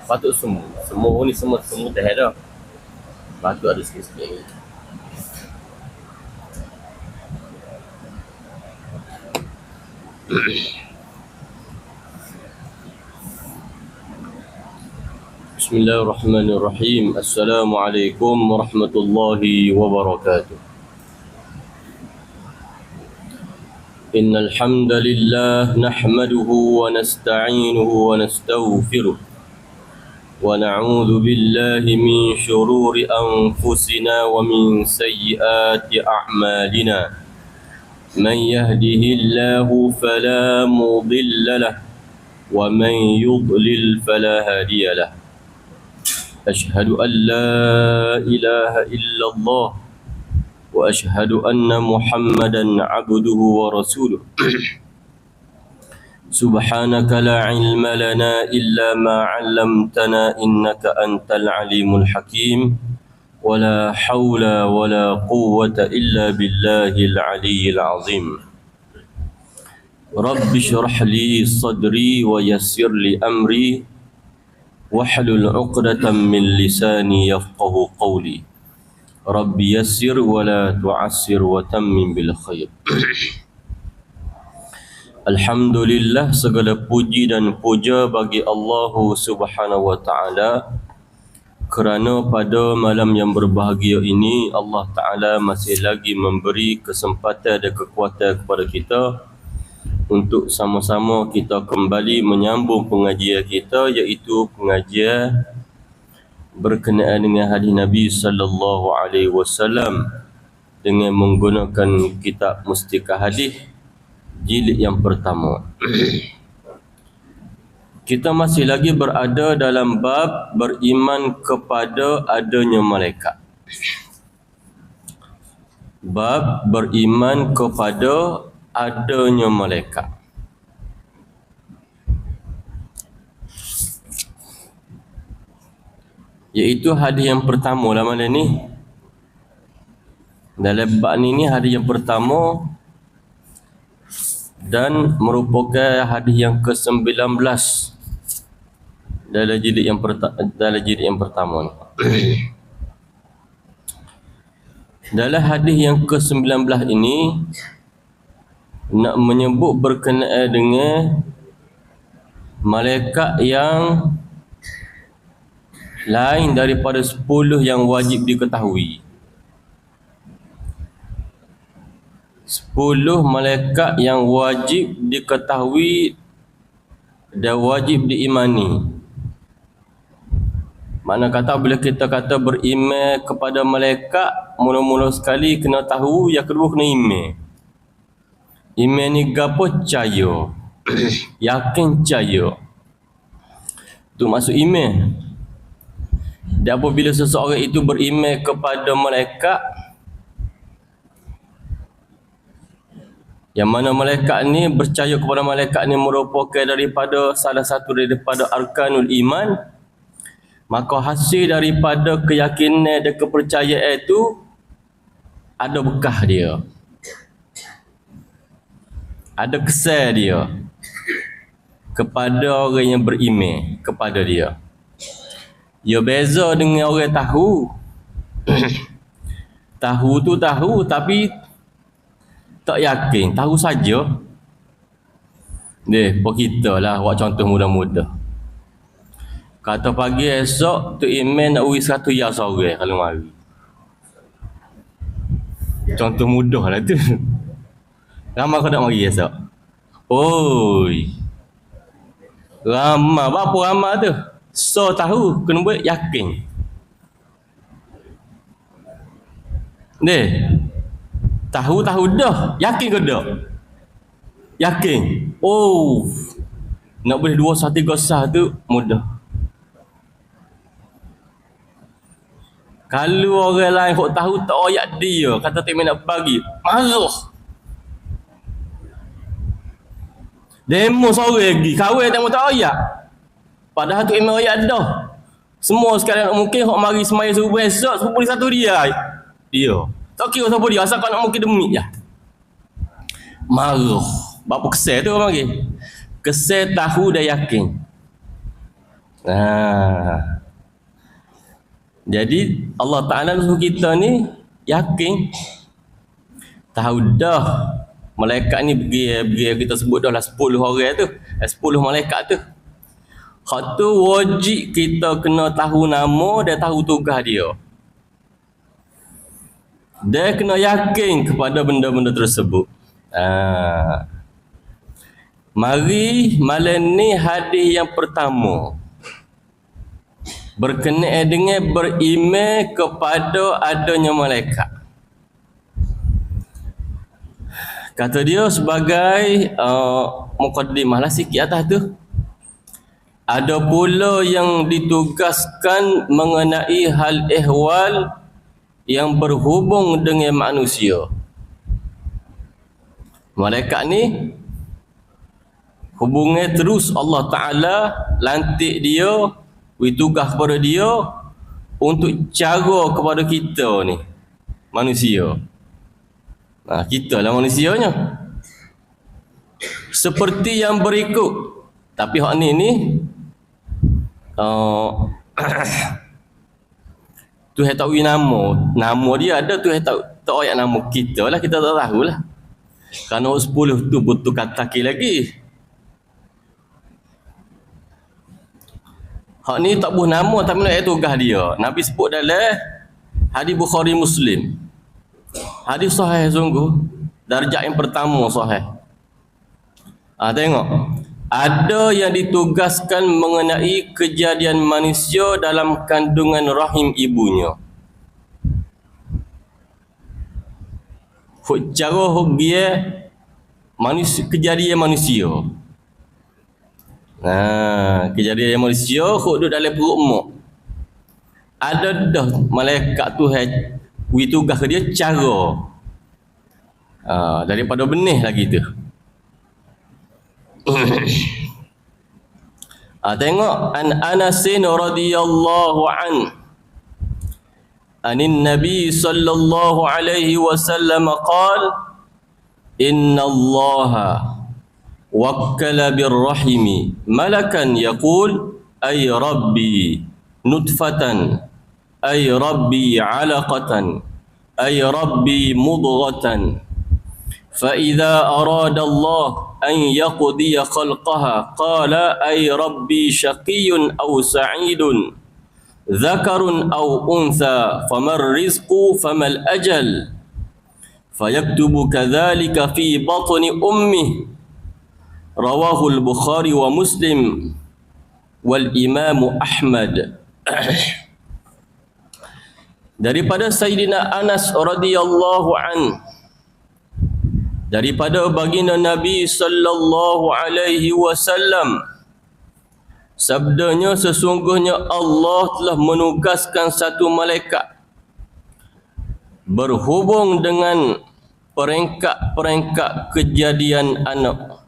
Patut semua. Semua ni semua dah ada. Patut ada sikit-sikit lagi. Bismillahirrahmanirrahim. Assalamualaikum warahmatullahi wabarakatuh. Innal hamdalillah nahmaduhu wa nasta'inuhu wa nastaghfiruh. ونعوذ بالله من شرور أنفسنا ومن سيئات أعمالنا من يهده الله فلا مضل له ومن يضلل فلا هادي له أشهد أن لا إله إلا الله وأشهد أن محمدا عبده ورسوله سبحانك لا علم لنا إلا ما علمتنا إنك أنت العليم الحكيم ولا حول ولا قوة إلا بالله العلي العظيم رب اشرح لي صدري ويسر لي أمري واحلل عقدة من لساني يفقه قولي رب يسر ولا تعسر وتمم بالخير. Alhamdulillah, segala puji dan puja bagi Allah Subhanahu wa taala kerana pada malam yang berbahagia ini Allah taala masih lagi memberi kesempatan dan kekuatan kepada kita untuk sama-sama kita kembali menyambung pengajian kita, iaitu pengajian berkenaan dengan hadis Nabi sallallahu alaihi wasallam dengan menggunakan kitab Mustikah Hadis jilid yang pertama. Kita masih lagi berada dalam bab beriman kepada adanya malaikat. Bab beriman kepada adanya malaikat. Iaitu hadis yang pertama lah malam ni. Dalam bab ni hadis yang pertama dan merupakan hadis yang ke-19 dalam jilid yang pertama ni. Dalam hadis yang ke-19 ini nak menyebut berkenaan dengan malaikat yang lain daripada 10 yang wajib diketahui. 10 malaikat yang wajib diketahui dan wajib diimani. Mana kata bila kita kata beriman kepada malaikat, mula-mula sekali kena tahu, yang kedua kena iman. Iman ni gapo? Percaya. Yakin percaya. Itu maksud iman. Dan apabila seseorang itu beriman kepada malaikat, yang mana malaikat ni, berpercaya kepada malaikat ni merupakan daripada salah satu daripada arkanul iman, maka hasil daripada keyakinan dan kepercayaan itu ada bekah dia, ada kesan dia kepada orang yang beriman kepada dia. Ya beza dengan orang tahu. Tahu tu tahu tapi tak yakin, tahu saja. Deh, buat kita lah, buat contoh mudah-mudah. Kata pagi esok tu iman nak uri 100 ya seorang kalau mari. Contoh mudah lah tu. Ramai kau nak mari esok? Oi. Ramai, berapa ramai tu? So tahu, kena buat yakin. Deh. Tahu dah, yakin ke dah? Yakin. Oh. Nak boleh 2 sah 3 sah tu mudah. Kalau orang lain hok tahu tak ayat dia, kata tak nak bagi, marah. Demo sore lagi, kahwin tak ayat. Padahal tu imam ayat dah. Semua sekarang mungkin hok mari semaya subuh esok, subuh satu dia. Dia. Tak kira siapa dia, asal kau nak mungkin demi je. Marah. Bapa kesal tu orang panggil. Kesal tahu dan yakin. Jadi Allah Ta'ala suruh kita ni yakin, tahu dah malaikat ni pergi kita sebut dah lah 10 orang tu, 10 malaikat tu. Hak tu wajib kita kena tahu nama dan tahu tugas dia. Dia kena yakin kepada benda-benda tersebut. Mari malam ni hadis yang pertama berkenaan dengan beriman kepada adanya malaikat. Kata dia sebagai mukaddimah lah sikit atas tu. Ada pula yang ditugaskan mengenai hal ehwal yang berhubung dengan manusia. Malaikat ni hubungnya terus Allah Ta'ala lantik dia, beri tugas kepada dia untuk cara kepada kita ni, manusia. Kita lah manusianya. Seperti yang berikut. Tapi hak ni Tuhan tak beri nama. Nama dia ada, Tuhan tak ayat nama kita lah, kita tak tahulah. Kerana 10 tu butuh kata lagi. Hak ni tak buh nama tapi nak tugas dia. Nabi sebut dalam hadis Bukhari Muslim. Hadis sahih sungguh. Darjat yang pertama sahih. Tengok. Ada yang ditugaskan mengenai kejadian manusia dalam kandungan rahim ibunya. Cara dia kejadian manusia. Kejadian manusia duduk dalam perut mak. Ada dah malaikat tu beri tugas ke dia cara. Daripada benih lagi tu. Tengok an Anasin radhiyallahu an anin Nabi sallallahu alaihi wasallam qala inna Allaha wakkala birrahimi malakan yaqul ay rabbi nutfatan ay rabbi alaqatan ay rabbi mudghatan fa idza arada Allah أن يقضي خلقها قال أي ربي شقي أو سعيد ذكر أو أنثى فما الرزق فما الأجل فيكتب كذلك في بطن أمه رواه البخاري ومسلم والإمام أحمد. Daripada Sayyidina Anas radhiyallahu anhu, daripada baginda Nabi sallallahu alaihi wasallam, sabdanya sesungguhnya Allah telah menugaskan satu malaikat berhubung dengan perengkak-perengkak kejadian anak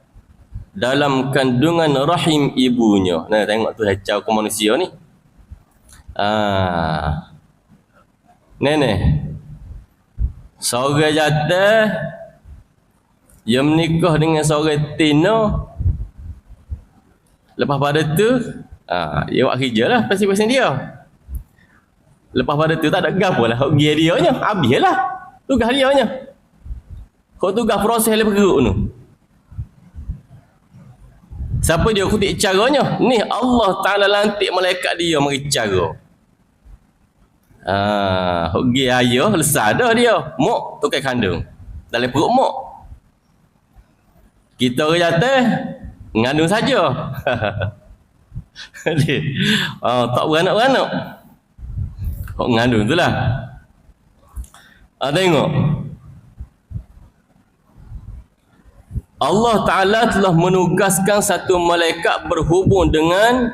dalam kandungan rahim ibunya. Tengok tu hacau ke manusia ni. Nenek seorang jatuh dia menikah dengan seorang Tino. Lepas pada tu dia buat kerja lah pasing-pasing dia. Lepas pada tu tak ada gapo lah dia nya, habis lah tugas dia nya. Kau tugas proses le perut tu. Siapa dia kutip caranya? Ni Allah Ta'ala lantik malaikat dia mari cara. Dia ayah lesar dah dia. Mak tukar kandung dalam perut mak. Kita orang jatuh ngandung saja. Tak beranak-beranak. Kok ngandung tu lah. Tengok. Allah Ta'ala telah menugaskan satu malaikat berhubung dengan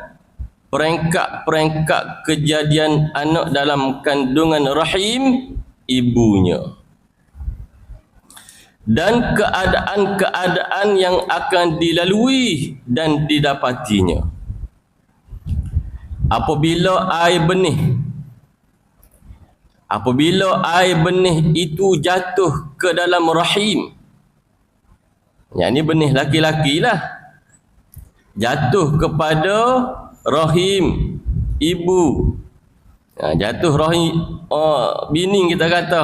perengkak-perengkak kejadian anak dalam kandungan rahim ibunya. Dan keadaan-keadaan yang akan dilalui dan didapatinya. Apabila air benih itu jatuh ke dalam rahim, yang ni benih laki-laki lah, jatuh kepada rahim ibu. Jatuh rahim bini kita kata.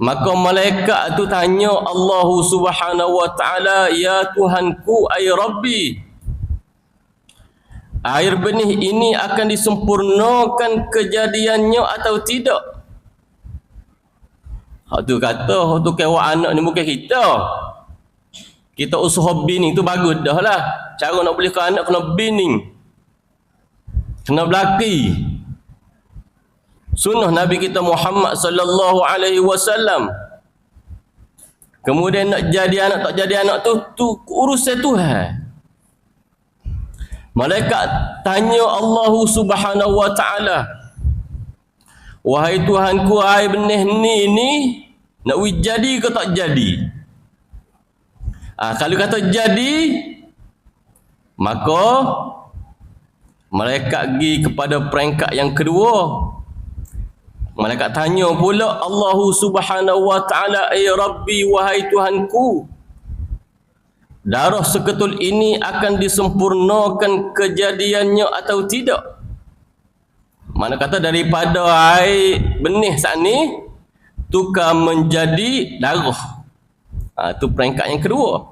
Maka malaikat tu tanya Allah Subhanahu wa taala, ya Tuhanku, ay Rabbi, air benih ini akan disempurnakan kejadiannya atau tidak? Hak tu kata, hak tu kewak anak ni bukan kita. Kita usaha bini tu bagus dah lah. Cara nak bolehkan anak kena bini, kena belaki. Sunnah Nabi kita Muhammad sallallahu alaihi wasallam. Kemudian nak jadi anak tak jadi anak tu urusan Tuhan. Malaikat tanya Allah Subhanahu wa taala, wahai Tuhanku, air benih ni nak jadi ke tak jadi? Kalau kata jadi, maka malaikat pergi kepada peringkat yang kedua. Malaikat tanya pula Allah Subhanahu wa taala, ay Rabbi, wahai Tuhanku, darah seketul ini akan disempurnakan kejadiannya atau tidak? Mana kata daripada air benih saat ni tukar menjadi darah. Itu peringkat yang kedua.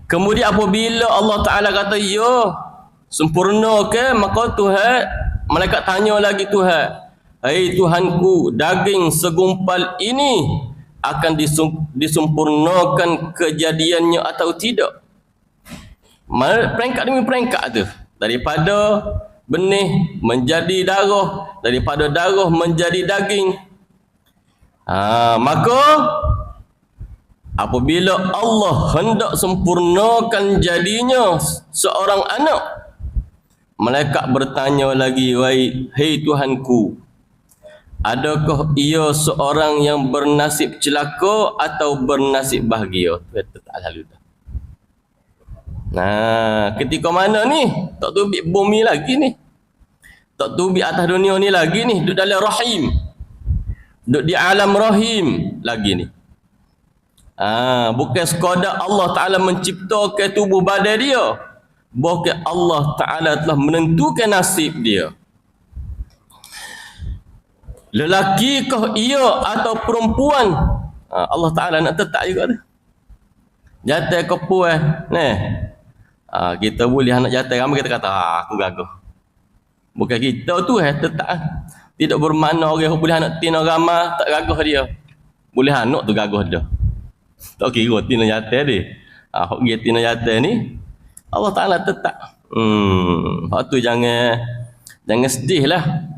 Kemudian apabila Allah Ta'ala kata ya sempurna ke, maka Tuhan, malaikat tanya lagi Tuhan, hai Tuhanku, daging segumpal ini akan disempurnakan kejadiannya atau tidak? Peringkat demi peringkat tu, daripada benih menjadi darah, daripada darah menjadi daging. Maka apabila Allah hendak sempurnakan jadinya seorang anak, malaikat bertanya lagi, hei Tuhanku, adakah ia seorang yang bernasib celaka atau bernasib bahagia? Tak lalu dah. Ketika mana ni? Tak tubik bumi lagi ni. Tak tubik atas dunia ni lagi ni. Duduk dalam rahim. Duduk di alam rahim lagi ni. Bukan sekadar Allah Ta'ala menciptakan tubuh badan dia, bahkan Allah Ta'ala telah menentukan nasib dia. Lelaki kah ia atau perempuan, Allah Ta'ala nak tetap juga tu. Jantan ke puan kita boleh anak jantan ramai kita kata aku gagah. Bukan kita tu tetap. Tidak bermakna orang boleh anak tina ramai tak gagah dia. Boleh anak tu gagah dia. Tak kira tina jantan dia. Hak dia tina jantan ni Allah Ta'ala tetap. Hak tu jangan sedih lah.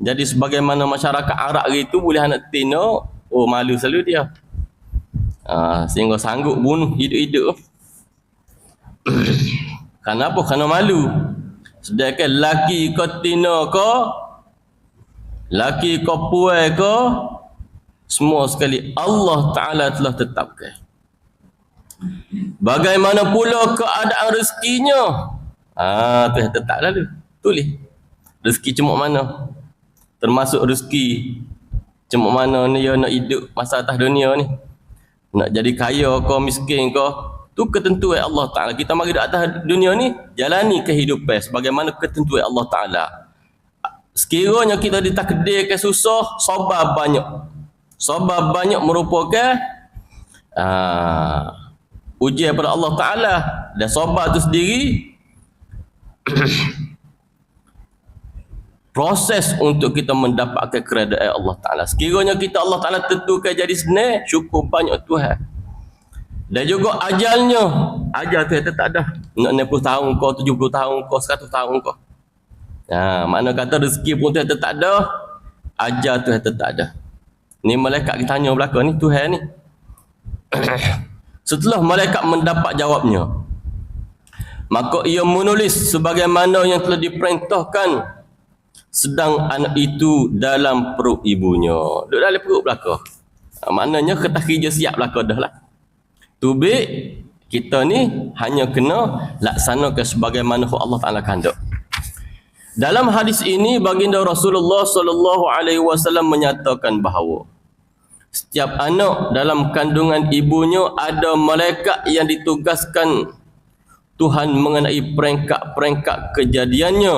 Jadi sebagaimana masyarakat Arab gitu, boleh anak tina, malu selalu dia. Sehingga sanggup bunuh hidup-hidup. Kenapa? Kerana malu. Sedangkan laki kau tina kau, laki kau puai kau, semua sekali Allah Ta'ala telah tetapkan. Bagaimana pula keadaan rezekinya? Tu tetap lalu. Tulis. Rezeki cemuk mana? Termasuk rezeki cemuk mana ni dia nak hidup masa atas dunia ni. Nak jadi kaya kau, miskin kau, tu ketentuan Allah Ta'ala. Kita mari di atas dunia ni, jalani kehidupan sebagaimana ketentuan Allah Ta'ala. Sekiranya kita ditakdirkan susah, sabar banyak. Sabar banyak merupakan ujian pada Allah Ta'ala. Dan sabar tu sendiri proses untuk kita mendapatkan keredaan Allah Ta'ala. Sekiranya kita Allah Ta'ala tentukan jadi senang, syukur banyak Tuhan. Dan juga ajalnya, ajal tu tak ada. Nak 60 tahun kau, 70 tahun kau, 100 tahun kau. Mana kata rezeki pun tu tak ada, ajal tu tak ada. Ni malaikat kita tanya belakang ni, Tuhan ni. Setelah malaikat mendapat jawabnya, maka ia menulis sebagaimana yang telah diperintahkan sedang anak itu dalam perut ibunya. Duduk dalam perut belakang. Maknanya kertas kerja siap belakang dah lah. Tubik kita ni hanya kena laksanakan sebagaimana Allah Ta'ala kehendak. Dalam hadis ini baginda Rasulullah sallallahu alaihi wasallam menyatakan bahawa Setiap anak dalam kandungan ibunya ada malaikat yang ditugaskan Tuhan mengenai peringkat-peringkat kejadiannya,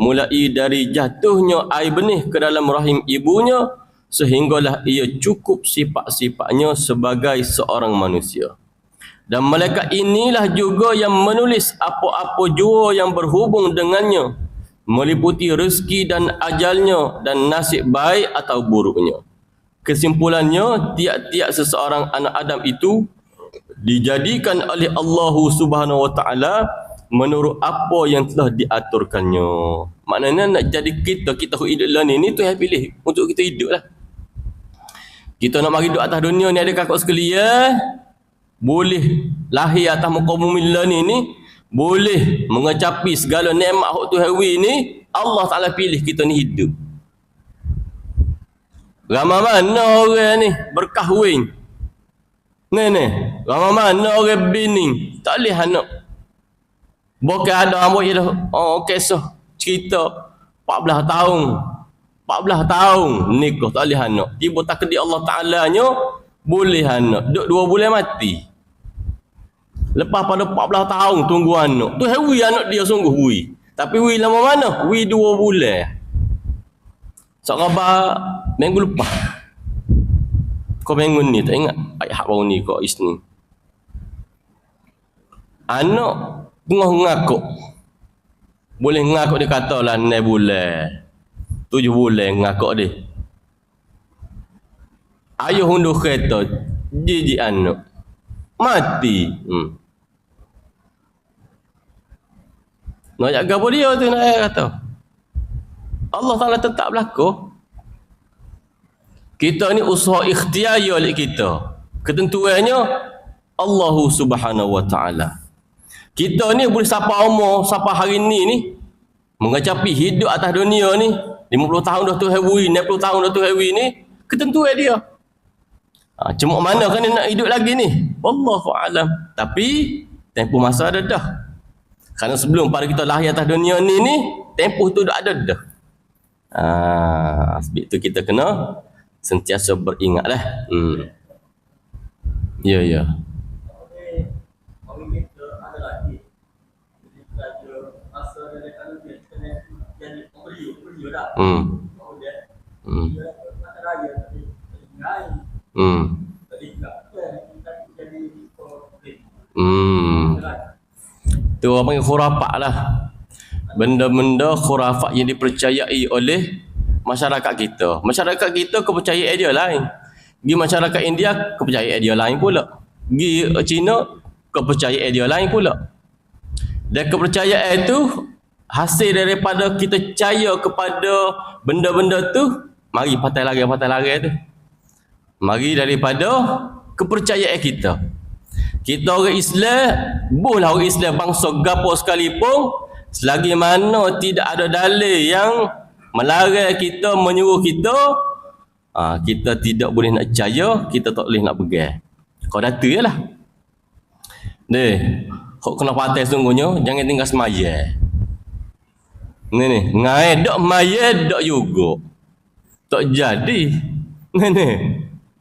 mulai dari jatuhnya air benih ke dalam rahim ibunya sehinggalah ia cukup sifat-sifatnya sebagai seorang manusia. Dan malaikat inilah juga yang menulis apa-apa jua yang berhubung dengannya, meliputi rezeki dan ajalnya dan nasib baik atau buruknya. Kesimpulannya, tiap-tiap seseorang anak Adam itu dijadikan oleh Allah Subhanahu Wa Taala menurut apa yang telah diaturkannya. Maknanya nak jadi kita hidup lah ni Tuhan pilih untuk kita hidup lah. Kita nak mari hidup atas dunia ni, ada kakak sekalian, boleh lahir atas muka bumi lah ni boleh mengecapi segala nikmat hak Tuhan ni, Allah Taala pilih kita ni hidup. Ramai mana orang ni berkahwin. Ni, ramai mana orang bini tak boleh anak. Bukan ada hamba je dah. Kisah cerita 14 tahun nikah tak boleh anak. Tiba takdir Allah Ta'ala nya boleh anak. Duk 2 bulan mati. Lepas pada 14 tahun tunggu anak. Tu wi anak dia sungguh wi. Tapi wi lama mana? Wi 2 bulan. Sahabat minggu lepas. Kau minggu ni tak ingat? Ayat baru ni kau Isnin. Anak tengah ngakuk. Boleh ngakuk dia katalah 6 bulan. 7 bulan ngakuk dia. Ayah hundur kereta. Jijik anak. Mati. Nak jaga apa dia tu nak kata. Allah Ta'ala tetap berlaku. Kita ni usaha ikhtiar oleh kita. Ketentuannya Allah Subhanahu Wa Ta'ala. Kita ni boleh sampai umur, sampai hari ni mengecapi hidup atas dunia ni 50 tahun dah tu hewi, 60 tahun dah tu hewi ni, ketentuan dia. Cuma mana kan dia nak hidup lagi ni? Wallahu alam. Tapi tempoh masa ada dah. Kerana sebelum pada kita lahir atas dunia ni tempoh tu dah ada dah. Sebab tu kita kena sentiasa beringatlah. Ya. Tu orang panggil khurafat lah. Benda-benda khurafat yang dipercayai oleh masyarakat kita. Masyarakat kita kepercayaan dia lain. Di masyarakat India kepercayaan dia lain pula. Di Cina kepercayaan dia lain pula. Dan kepercayaan itu hasil daripada kita percaya kepada benda-benda tu, mari patah lari tu. Mari daripada kepercayaan kita. Kita orang Islam, bolehlah orang Islam bangsa gapo sekalipun, selagi mana tidak ada dalil yang melarang kita, menyuruh kita, kita tidak boleh nak percaya, kita tak boleh nak pegang. Kau data je lah. Kau kena patah sungguhnya, jangan tinggal semaya. Ni, ngai dak maya dak juga. Tak jadi. Ni.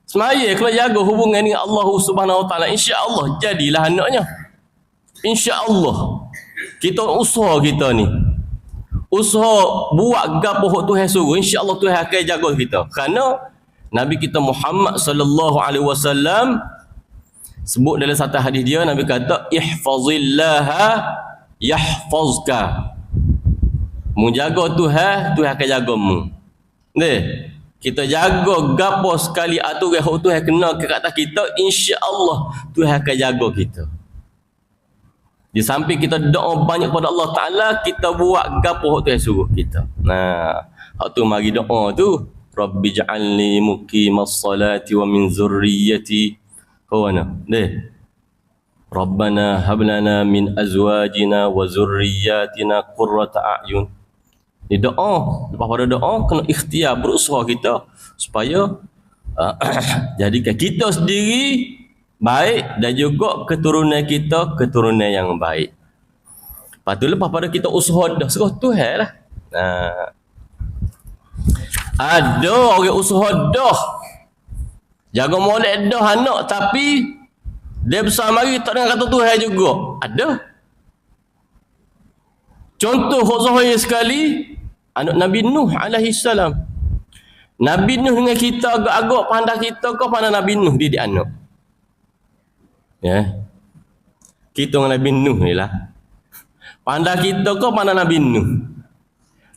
Semaya kalau jaga hubungan dengan Allah Subhanahu Wa Taala, insya-Allah jadilah anaknya. Insya-Allah. Kita usaha kita ni. Usaha buat gapo hak Tuhan suruh, insya-Allah Tuhan akan jaga kita. Kerana Nabi kita Muhammad sallallahu alaihi wasallam sebut dalam satu hadis dia, Nabi kata ihfazillaha yahfazka. Mu jaga Tuhan, Tuhan akan jagamu. Kita jaga gapo sekali aturan hak Tuhan kena ke atas kita, insya-Allah Tuhan akan jaga kita. Di samping kita doa banyak kepada Allah Taala, kita buat gapo hak Tuhan suruh kita. Hak tu mari doa tu, Rabbi ja'alni muqimas salati wa min zurriyyati. Rabbana hab lana min azwajina wa zurriyyatina qurrata a'yun. Di doa, lepas pada doa kena ikhtiar, berusaha kita supaya jadikan kita sendiri baik dan juga keturunan kita keturunan yang baik. Lepas tu lepas pada kita usaha dah, serah Tuhan lah. Ada orang usaha dah Jaga molek dah anak tapi dia besar mari tak dengar kata Tuhan juga. Ada. Contoh zahir sekali anak Nabi Nuh alaihi salam. Nabi Nuh dengan kita agak-agak pandai kita kau pandai Nabi Nuh didik anak. Ya. Kita dengan Nabi Nuh ni lah. Pandai kita kau pandai Nabi Nuh.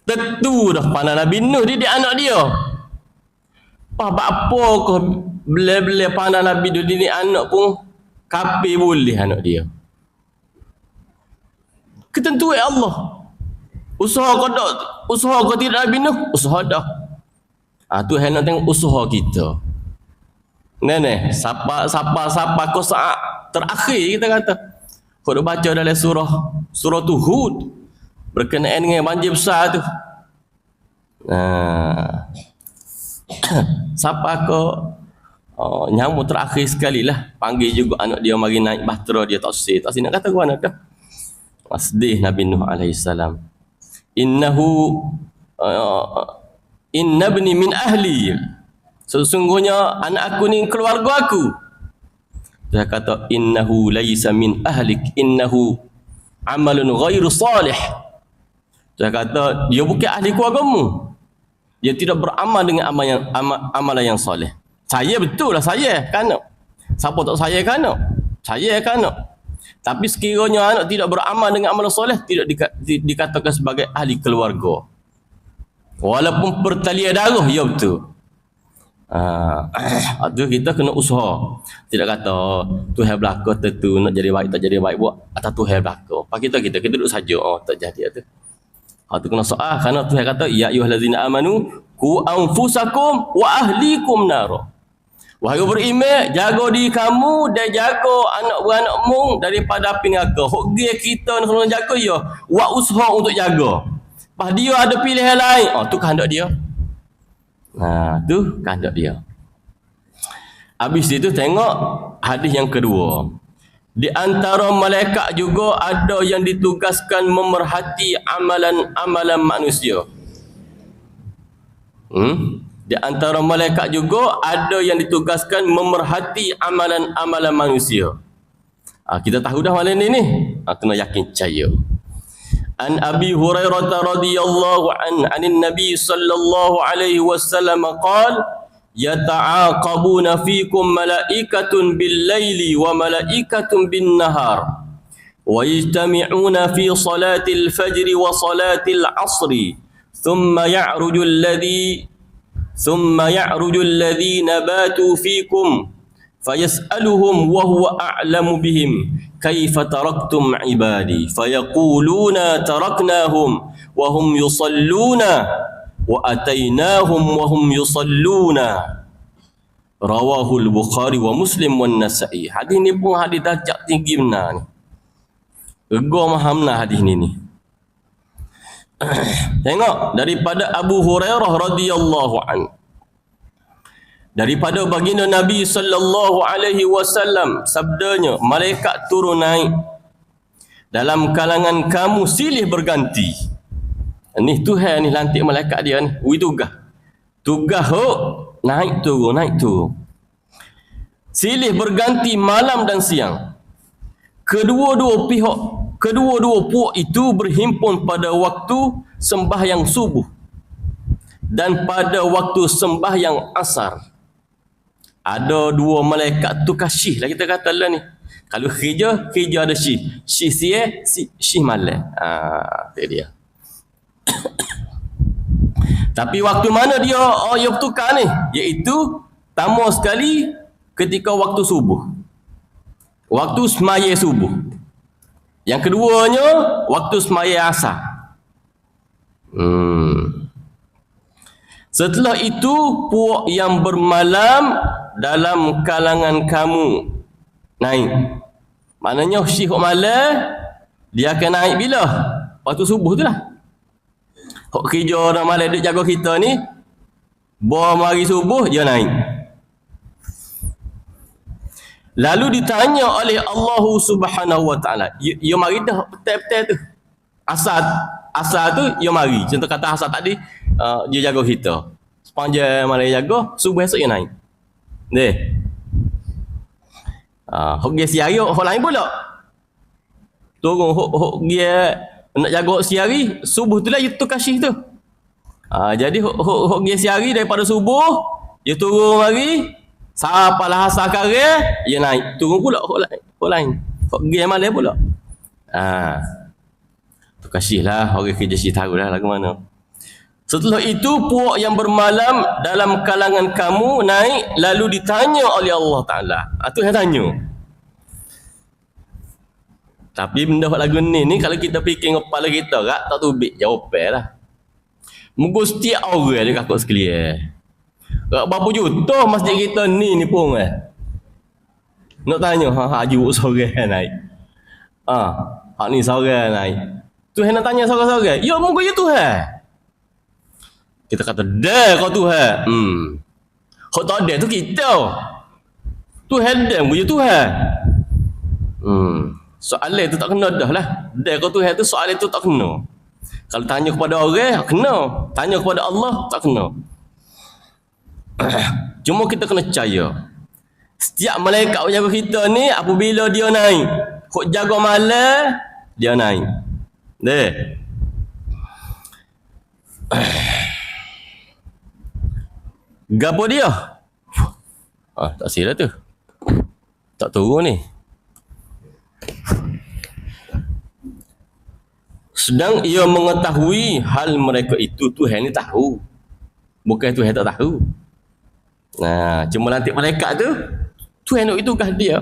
Tentu dah pandai Nabi Nuh didik anak dia. Apa kau bela-bela pandai Nabi Nuh didik anak pun kafir boleh anak dia. Ketentuan Allah. Usaha kau tidak Nabi Nuh, usaha dah. Tuhan nak tengok usaha kita. Siapa kau saat terakhir kita kata. Kau baca dalam surah Hud berkenaan dengan banjir besar tu. Siapa kau nyamuk terakhir sekali lah panggil juga anak dia mari naik bahtera dia tak si nak kata gua nak dah. Sedih Nabi Nuh alaihi salam. Inna ibni min ahli. Sesungguhnya anak aku ni keluarga aku. Dia kata innahu laisa min ahlik, innahu amalun ghairu salih. Dia kata dia bukan ahli keluargamu. Dia tidak beramal dengan amalan yang soleh. Saya betul lah saya kanak. Siapa tak saya kanak? Saya kanak. Tapi sekiranya anak tidak beramal dengan amalan soleh, tidak dikatakan sebagai ahli keluarga. Walaupun pertalian darah, ya betul. Itu kita kena usaha. Tidak kata Tuhan belaka tentu nak jadi baik tak jadi baik buat atau Tuhan belaka. Pak kita duduk saja tak jadi tu. Itu kena soal kerana Tuhan kata ya ayyuhallazina amanu qu anfusakum wa ahlikum nar. Wahai beriman, jaga diri kamu dan jaga anak beranakmu daripada api neraka. Hak kita nak kena jaga ya, buat usaha untuk jaga. Pas dia ada pilihan lain, tu kehendak dia. Tu kehendak dia. Habis itu tengok hadis yang kedua. Di antara malaikat juga ada yang ditugaskan memerhati amalan-amalan manusia. Di antara malaikat juga ada yang ditugaskan memerhati amalan-amalan manusia. Kita tahu dah malam ni. Kena yakin percaya. An Abi Hurairah radhiyallahu anin Nabi sallallahu alaihi wasallam qala yata'aqabuna fikum malaikatun bil-laili wa malaikatun bin-nahar wa yajtami'una fi salatil fajri wa salatil 'asri thumma ya'ruju alladhina batu fikum fayas'aluhum wa huwa a'lamu bihim kaifa taraktum ibadi fayaquluna taraknahum wa hum yusalluna wa atainahum wa hum yusalluna. Rawahul Bukhari wa Muslim wa Nasa'i. Hadis ni pun hadis darjat tinggi benar ni. Rega mahamna hadis ni. Tengok daripada Abu Hurairah radhiyallahu an. Daripada baginda Nabi sallallahu alaihi wasallam sabdanya, malaikat turun naik dalam kalangan kamu silih berganti. Ni Tuhan ni lantik malaikat dia ni. Tugas naik turun. Silih berganti malam dan siang. Kedua-dua puak itu berhimpun pada waktu sembahyang subuh dan pada waktu sembahyang asar. Ada dua malaikat tu kasih lah kita kata lah ni. Kalau kerja ada syih. Syih siang, syih malam. Itu dia. Tapi waktu mana dia bertukar ni? Iaitu pertama sekali ketika waktu subuh. Waktu semaya subuh. Yang keduanya waktu semaya asar. Setelah itu puak yang bermalam dalam kalangan kamu naik. Maknanya syih malam dia akan naik bila? Waktu subuh tu lah. Hak kerja orang malam duk jaga kita ni, bawa mari subuh dia naik. Lalu ditanya oleh Allah Subhanahu wa taala, dia mari dah petai-petai tu. Asal tu dia mari. Contoh kata asal tadi dia jaga kita. Sepanjang malam jaga, subuh esok dia naik. Deh. Hok dia siari hok lain pula. Turun hok dia nak jaga hok siari, subuh tu lah tu kasih tu. Jadi hok dia siari daripada subuh, dia turun mari, sampailah asar kare, dia naik. Turun pula hok lain. Hok dia malam pula. Tu kasihlah orang kerja si tahu lah lagu mana. Setelah itu puak yang bermalam dalam kalangan kamu naik lalu ditanya oleh Allah Ta'ala. Tu yang tanya. Tapi benda lagu ni kalau kita fikir kepala kita tak tubik jawapan lah. Mungkin setiap orang dia kakak sekalian. Berapa juta masjid kita ni pun nak tanya haji seorang naik. Hak ni seorang naik. Tuhan nak tanya seorang-seorang. Ya mungkin ya Tuhan. Kita kata dah kau Tuhan. Hak tak ada tu kita. Tuhan dah mungkin ya Tuhan. Soalan tu tak kena dah lah. Dah kau Tuhan tu soalan tu tak kena. Kalau tanya kepada orang kena. Tanya kepada Allah tak kena. Cuma kita kena percaya. Setiap malaikat jaga kita ni apabila dia naik, hok jaga malam dia naik. Deh. Gapo dia? Tak silap tu. Tak turun ni. Sedang ia mengetahui hal mereka itu, Tuhan ni tahu. Bukan Tuhan tak tahu. Cuma lantik malaikat tu, Tuhan nak itukah dia.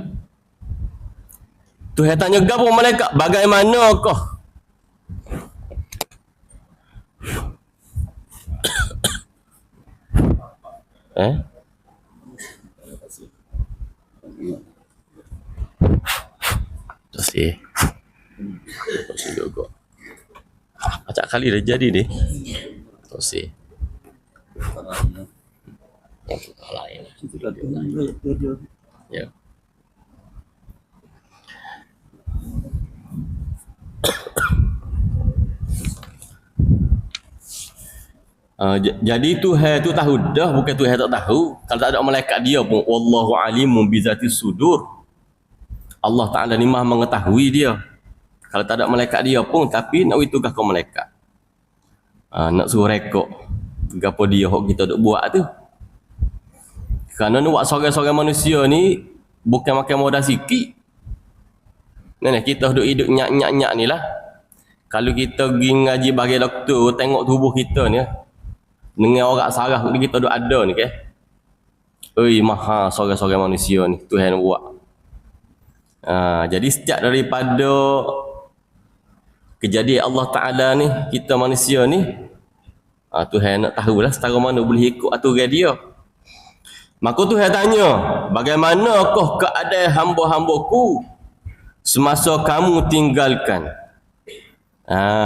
Tuhan tanya gapo malaikat, bagaimanakah Terima kasih juga. Acak kali dah jadi ni. Terima kasih. Ya. Jadi Tuhan tu tahu dah, bukan Tuhan tak tahu. Kalau tak ada malaikat dia pun wallahu alimun bizati sudur. Allah Ta'ala ni Maha mengetahui dia. Kalau tak ada malaikat dia pun, tapi nak tugas ke malaikat. Nak suruh rekod gapo dia hok kita duk buat tu. Kerana nak buat seorang-seorang manusia ni bukan makan modal sikit. Kita hidup nyak-nyak ni lah. Kalau kita pergi ngaji bagi doktor, tengok tubuh kita ni, dengan orang saraf kita duk ada ni ke. Maha seorang-seorang manusia ni Tuhan buat. Jadi setiap daripada kejadian Allah Ta'ala ni, kita manusia ni, Tuhan nak tahulah setara mana boleh ikut aturan dia. Maka Tuhan tanya, bagaimanakah keadaan hamba-hambaku semasa kamu tinggalkan?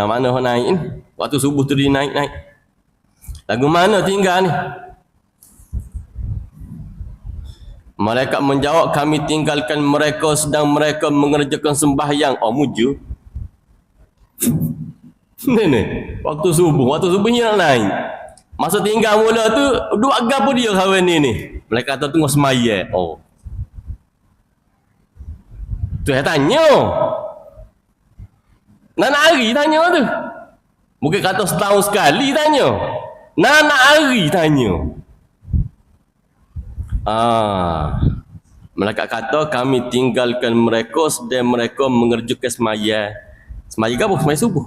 Mana orang naik ni? Waktu subuh tu dia naik-naik. Lagu mana tinggal ni? Malaikat menjawab, kami tinggalkan mereka sedang mereka mengerjakan sembahyang. Mujur. Ni. Waktu subuh ni nak naik. Masa tinggal mula tu, dua gapo dia kawan ni. Malaikat kata tengok sembahyang. Tuhan tanya. Nak hari tanya tu. Bukan kata setahun sekali tanya. Nak hari tanya. Malaikat kata kami tinggalkan mereka sedang mereka mengerjakan sembahyang. Sembahyang apa? Sembahyang subuh.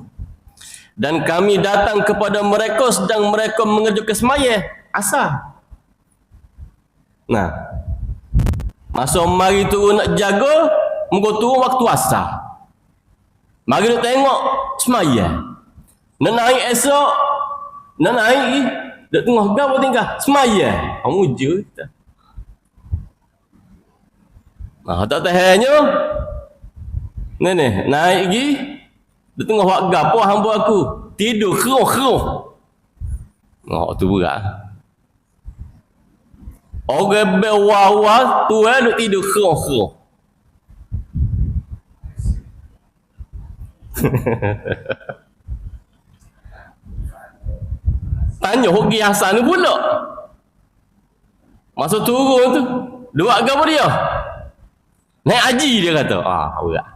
Dan kami datang kepada mereka sedang mereka mengerjakan sembahyang asar. Masa mari turun nak jaga, muka turun waktu asar. Mari nak tengok sembahyang. Nak naik esok, nak naik dak tengah gapo tinggal sembahyang. Mujur kita. Tak tahannya. Ni naik lagi. Dia tengah buat gapo hamba aku. Tidur keruh-keruh. Tu berat. Orang berwawal tu duk tidur keruh-keruh. Tanya hoki Hasan ni pula. Masa turun tu, buat apa dia? Naik haji dia kata. Berat.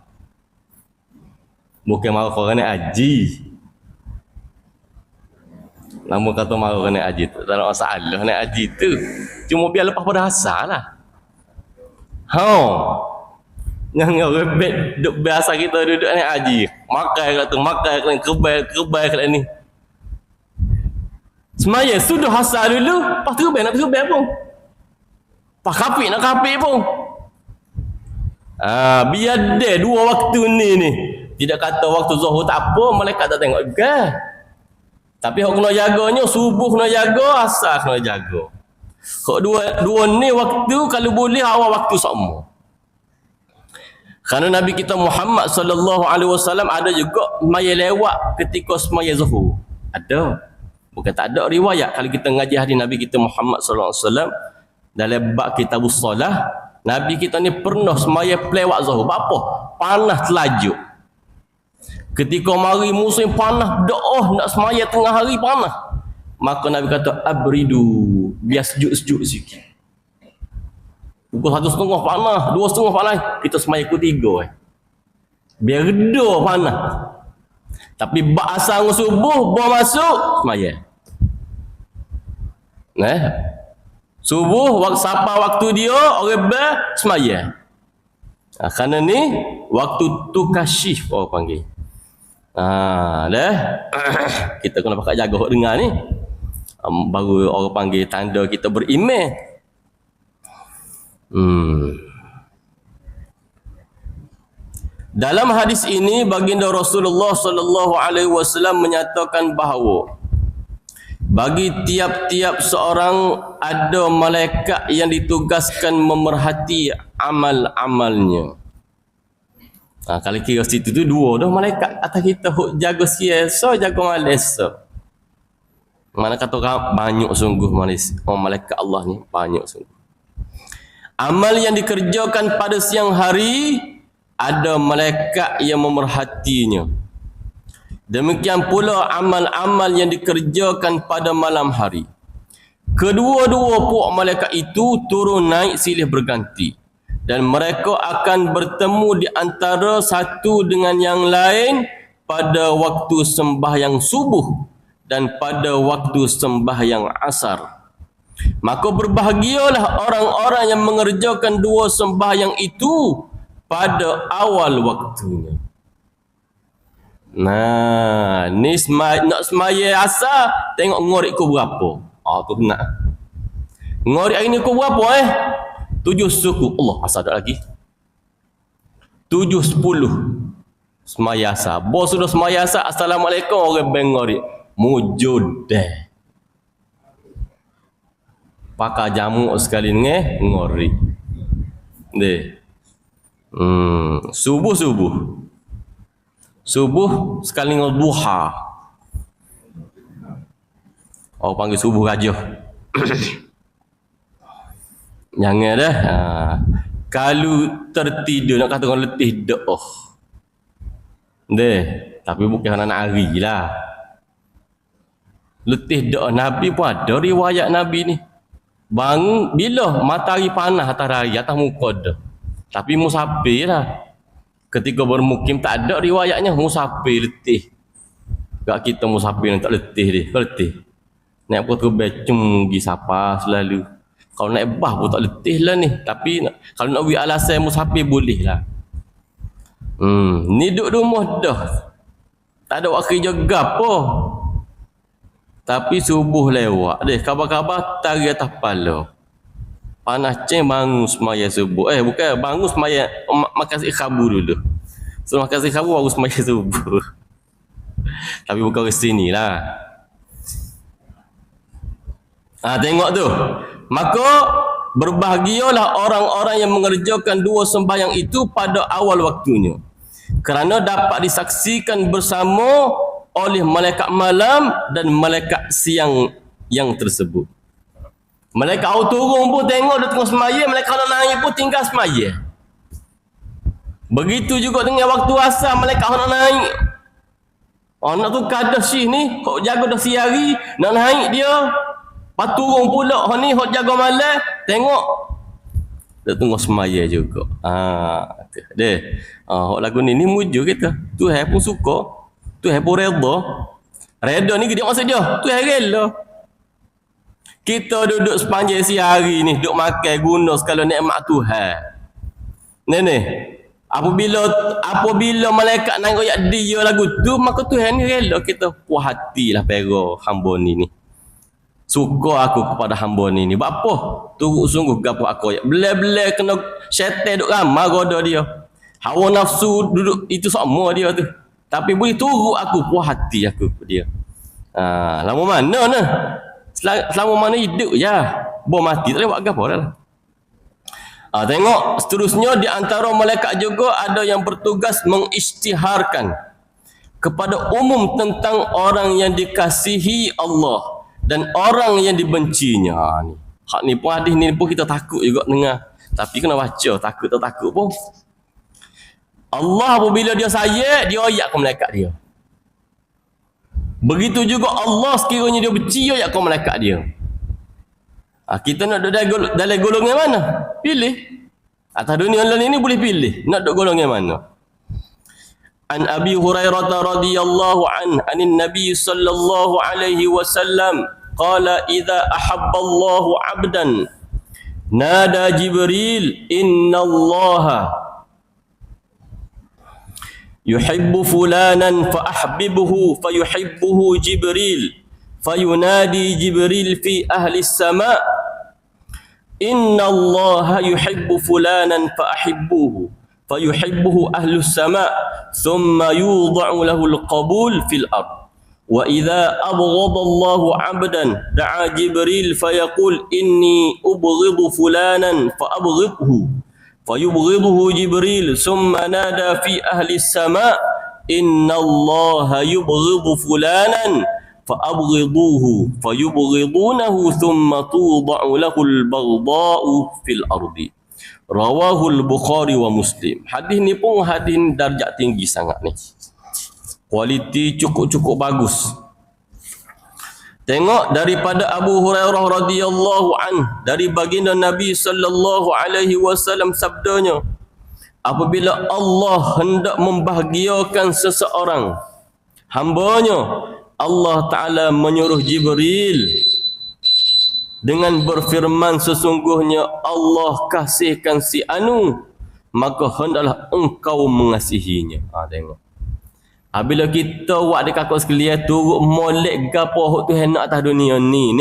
Bukan marah orang naik haji. Nama kata marah orang naik haji tu. Tak ada masalah naik haji tu. Cuma biar lepas pada asal lah. Yang orang duduk biasa kita duduk naik haji. Makan kat tu, makan kat ni, kebal kat ni. Semaya sudah asal dulu, lepas tu nak kebal pun. Pas kapik nak kapik pun. Biar dia dua waktu ni. Tidak kata waktu zuhur tak apa, malaikat tak tengok ke. Tapi hok kena jaganya, subuh kena jaga, asar kena jaga. Hok dua ni waktu kalau boleh awal waktu sama. Kerana Nabi kita Muhammad sallallahu alaihi wasallam ada juga semaya lewat ketika semaya zuhur. Ada. Bukan tak ada riwayat kalau kita ngaji hadis Nabi kita Muhammad sallallahu alaihi wasallam dalam bab kitabus solah, Nabi kita ni pernah semaya pelewat zuhur. Apa? Panas telajuk. Ketika mari musim panas, doa nak semaya tengah hari panas. Maka Nabi kata abridu, biar sejuk-sejuk sikit. Pukul 1.30 panas, 2.30 panas, kita semaya pukul 3. Biar reda panas. Tapi bak asar subuh, buah masuk, semaya. Subuh, sapa waktu dia, orang ber, semaya. Kerana ni, waktu tu kasyif orang panggil. Kita kena pakai jaga dengar ni. Baru orang panggil tanda kita beriman. Dalam hadis ini baginda Rasulullah sallallahu alaihi wasallam menyatakan bahawa bagi tiap-tiap seorang ada malaikat yang ditugaskan memerhati amal-amalnya. Kalau kira situ tu dua dah malaikat atas kita jaga siasa, jaga malaysia. Mana kata orang banyak sungguh malaikat Allah ni, banyak sungguh. Amal yang dikerjakan pada siang hari ada malaikat yang memerhatinya. Demikian pula amal-amal yang dikerjakan pada malam hari. Kedua-dua puak malaikat itu turun naik silih berganti. Dan mereka akan bertemu di antara satu dengan yang lain pada waktu sembahyang subuh dan pada waktu sembahyang asar. Maka berbahagialah orang-orang yang mengerjakan dua sembahyang itu pada awal waktunya. Ni nak semaya asar, tengok ngorik ku berapa. Tu nak. Ngorik hari ni ku berapa 7 suku. Allah, asal tak lagi. 7.10 semaya asar. Bos sudah semaya asar, assalamualaikum orang bengori. Mujud deh. Pakai jamu sekali ngori. Deh. Subuh sekali duha. Orang panggil subuh gajah. Jangan dah. Kalau tertidur nak kata orang letih doh. Tapi bukan nak hari lah. Letih doh Nabi pun ada riwayat Nabi ni. Bangun bila matahari panas atas raya atas muka dah. Tapi musafir lah. Ketika bermukim tak ada riwayatnya musafir letih. Gak kita musafir yang tak letih dia. Kau letih. Naik pun terbecung pergi sapa selalu. Kalau naik bah pun tak letih lah ni. Tapi kalau nak pergi alasan musafir boleh lah. Ni duduk rumah dah. Tak ada waktu kerja gapo. Tapi subuh lewat deh. Kabar-kabar tari atas kepala. Panas ceng bangun semaya subuh. Bukan bangun semaya makan ikhabu dulu. So makan ikhabu baru semaya subuh. Tapi bukan ke sini lah. Tengok tu. Maka berbahagialah orang-orang yang mengerjakan dua sembahyang itu pada awal waktunya. Kerana dapat disaksikan bersama oleh malaikat malam dan malaikat siang yang tersebut. Malaikat turun pun tengok dia tengah semaya, malaikat naik pun tinggal semaya. Begitu juga dengan waktu asar, malaikat nak naik. Nak tukar dah syih ni, kau jaga dah siari, nak naik dia. Lepas turun pula, hak ni hak jaga malam, tengok. Dia tengok semaya juga. Deh. Hak lagu ni mujur kita. Tuhan pun suka. Tuhan pun redha. Redha ni dia maksud dia. Tuhan rela. Kita duduk sepanjang hari ni, duduk makan guna segala nikmat Tuhan. Ni. Apabila malaikat naik ayat dia lagu tu, maka Tuhan ni rela kita puas hatilah pera hamba ni. Suka aku kepada hamba ni. Buat apa? Turut sungguh gapo aku ayat. Belai-belai kena syaitan duk ramai goda dia. Hawa nafsu duduk itu sama dia tu. Tapi boleh turut aku puas hati aku dia. Lama mana nah? Selama mana hidup je. Bo mati tak boleh buat gapo dah. Tengok seterusnya di antara malaikat juga ada yang bertugas mengisytiharkan kepada umum tentang orang yang dikasihi Allah dan orang yang dibencinya. Ni. Hak ni pun hadis ni pun kita takut juga dengar. Tapi kena baca, takut tak takut pun. Allah apabila dia sayang, dia ayat ke malaikat dia. Begitu juga Allah sekiranya dia benci, ayat ke malaikat dia. Kita nak duduk dalam golongan mana? Pilih. Atas dunia lain ini boleh pilih. Nak duduk golongan mana? An Abi Hurairah radhiyallahu anin Nabi sallallahu alaihi wasallam qala idza ahabba Allahu 'abdan nada Jibril inna Allaha yuhibbu fulanan fa ahbibhu fayuhibbuhu Jibril fayunadi Jibril fi ahli as-sama' inna Allaha yuhibbu fulanan fa ahibbuhu fayuhibbuhu ahli as-sama' thumma yudha'u lahu al-qabul fil ard wa idza abghada Allahu 'abdan da'a Jibril fayaqul inni ubghidu fulanan fa abghidhu fayubghiduhu Jibril thumma nada fi ahli as-sama' inna Allaha yubghidu fulanan فأبغضوه فيبغضونه ثم توضع له البغضاء في الأرض رواه البخاري ومسلم. Hadis ni pun hadis darjat tinggi sangat ni. Kualiti cukup-cukup bagus. Tengok daripada Abu Hurairah radhiyallahu dari baginda Nabi sallallahu alaihi wasallam sabdanya, apabila Allah hendak membahagiakan seseorang hambanya, Allah Ta'ala menyuruh Jibril dengan berfirman, sesungguhnya Allah kasihkan si anu, maka hendaklah engkau mengasihinya. Tengok. Bila kita buat dekat kakak sekalian turut molek gapo Tuhan nak atas dunia ni.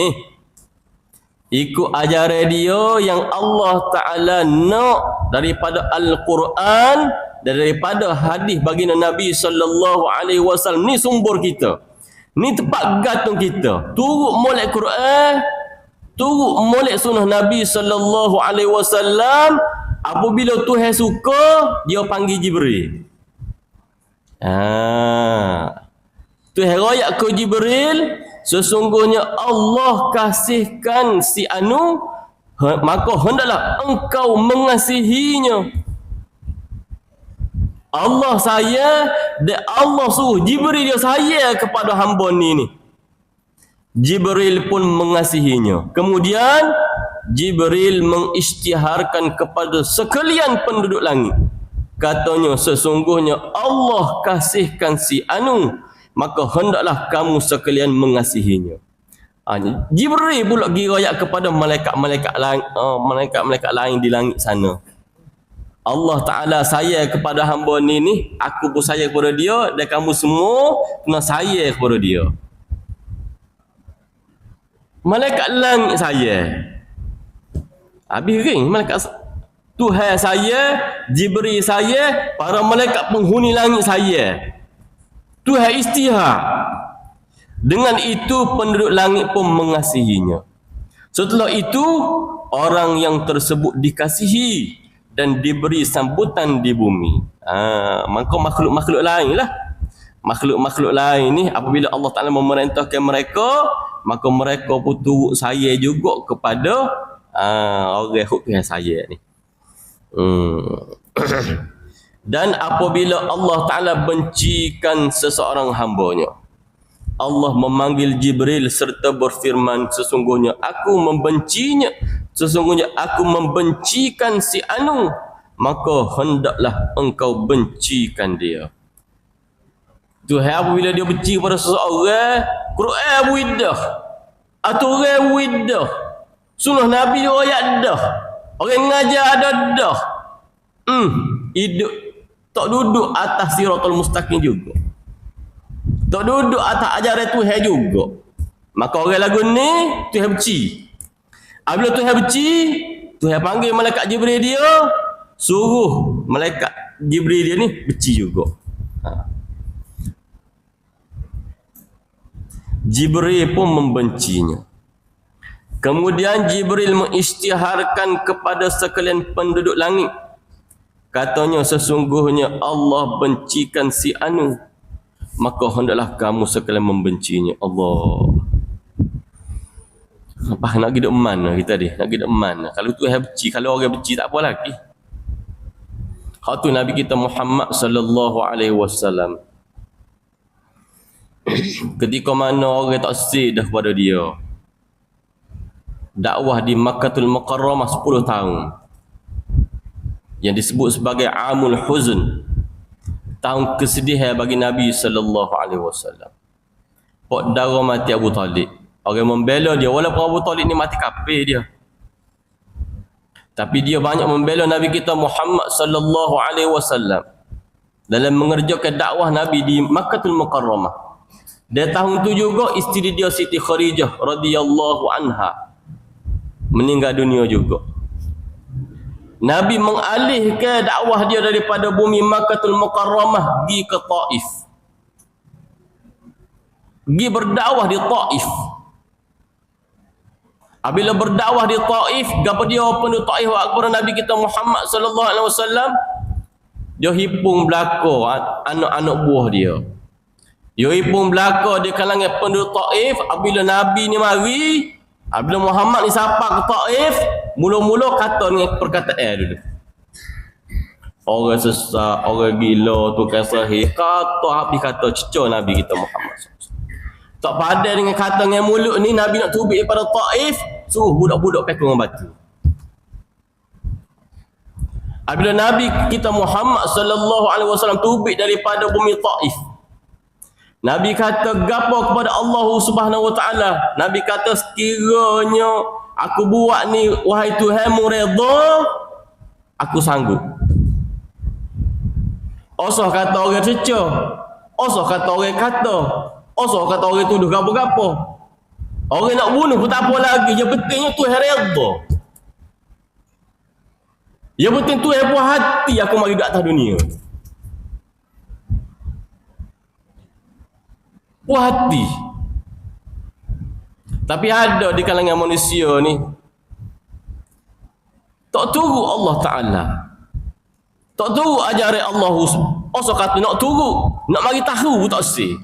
Ikut ajaran dia yang Allah Ta'ala nak daripada Al-Quran, daripada hadis baginda Nabi sallallahu alaihi wasallam. Ni sumber kita. Ni tempat gantung kita. Turut molek Quran, turut molek sunnah Nabi sallallahu alaihi wasallam. Apabila Tuhan suka, dia panggil Jibril. Tuhan royak ke Jibril, sesungguhnya Allah kasihkan si anu, maka hendaklah engkau mengasihinya. Allah sayang dan Allah suruh Jibril dia sayang kepada hamba ni. Jibril pun mengasihinya. Kemudian Jibril mengisytiharkan kepada sekalian penduduk langit. Katanya, sesungguhnya Allah kasihkan si anu, maka hendaklah kamu sekalian mengasihinya. Jibril pula girayat kepada malaikat-malaikat lain, malaikat-malaikat lain di langit sana. Allah Ta'ala sayang kepada hamba ni, aku pun sayang kepada dia, dan kamu semua kena sayang kepada dia. Malaikat langit sayang. Habis ring malaikat Tuhan sayang, Jibril sayang, para malaikat penghuni langit sayang. Tuhan istihar. Dengan itu penduduk langit pun mengasihinya. Setelah itu orang yang tersebut dikasihi dan diberi sambutan di bumi. Maka makhluk-makhluk lain lah. Makhluk-makhluk lain ni apabila Allah Ta'ala memerintahkan mereka, maka mereka pun turut sayang juga kepada orang yang sayang ni. Dan apabila Allah Ta'ala bencikan seseorang hambanya, Allah memanggil Jibril serta berfirman, sesungguhnya aku membencinya, sesungguhnya aku membencikan si anu, maka hendaklah engkau bencikan dia. Tuhan apabila dia benci pada seseorang, Quran buidah, aturan buidah, sunnah Nabi ayat dah, orang ngajar ada dah. Hidup tak duduk atas siratul mustaqim juga, tak duduk atas ajaran Tuhan juga. Maka orang lagu ni Tuhan benci. Apabila Tuhan benci, Tuhan panggil malaikat Jibril dia, suruh malaikat Jibril dia ni benci juga. Jibril pun membencinya. Kemudian Jibril mengisytiharkan kepada sekalian penduduk langit, katanya, sesungguhnya Allah bencikan si anu, maka hendaklah kamu sekalian membencinya. Allah. Apa nak pergi duk mana kita ni? Nak pergi duk mana? Kalau Tuhan benci, kalau orang benci tak apa lagi. Hak tu Nabi kita Muhammad sallallahu alaihi wasallam. Ketika mana orang tak sedih kepada dia, dakwah di Makkahul Mukarramah 10 tahun, yang disebut sebagai Amul Huzn, tahun kesedihan bagi Nabi sallallahu alaihi wasallam. Pak dara mati Abu Talib, orang membela dia walaupun Abu Talib ni mati kafir dia, tapi dia banyak membela Nabi kita Muhammad sallallahu alaihi wasallam dalam mengerjakan dakwah Nabi di Makkahul Mukarramah. Dan tahun tu juga isteri dia Siti Khadijah radhiyallahu anha meninggal dunia juga. Nabi mengalihkan dakwah dia daripada bumi Makkahul Mukarramah pergi ke Taif. Pergi berdakwah di Taif. Apabila berdakwah di Taif, gapo dia penduduk Taif kepada Nabi kita Muhammad sallallahu alaihi wasallam, dia hipung belaka anak-anak buah dia. Dia hipung belaka di kalangan penduduk Taif. Apabila Nabi ni mari, apabila Muhammad ni sapa ke Taif, mula-mula kata dengan perkataan dulu. Orang sesak, orang gila, tukang sahih, kata habis kata cecah Nabi kita Muhammad. Tak padan dengan kata dengan mulut ni, Nabi nak tubik daripada Taif, suruh budak-budak pekong dengan batu. Apabila Nabi kita Muhammad sallallahu alaihi wasallam tubik daripada bumi Taif, Nabi kata gapo kepada Allah Subhanahu wa taala. Nabi kata, sekiranya aku buat ni wahai Tuhanmu redha, aku sanggup. Osah kata orang cecah, osah kata orang kata, osah kata orang tuduh gapo-gapo. Orang nak bunuh pun tak apa lagi, yang pentingnya Tuhan redha. Yang penting Tuhan puas hati aku mari di atas dunia. Puas hati. Tapi ada di kalangan manusia ni tak turu Allah Ta'ala, tak turu ajaran Allah. Osok kata nak turu, nak mari tahu tak sih,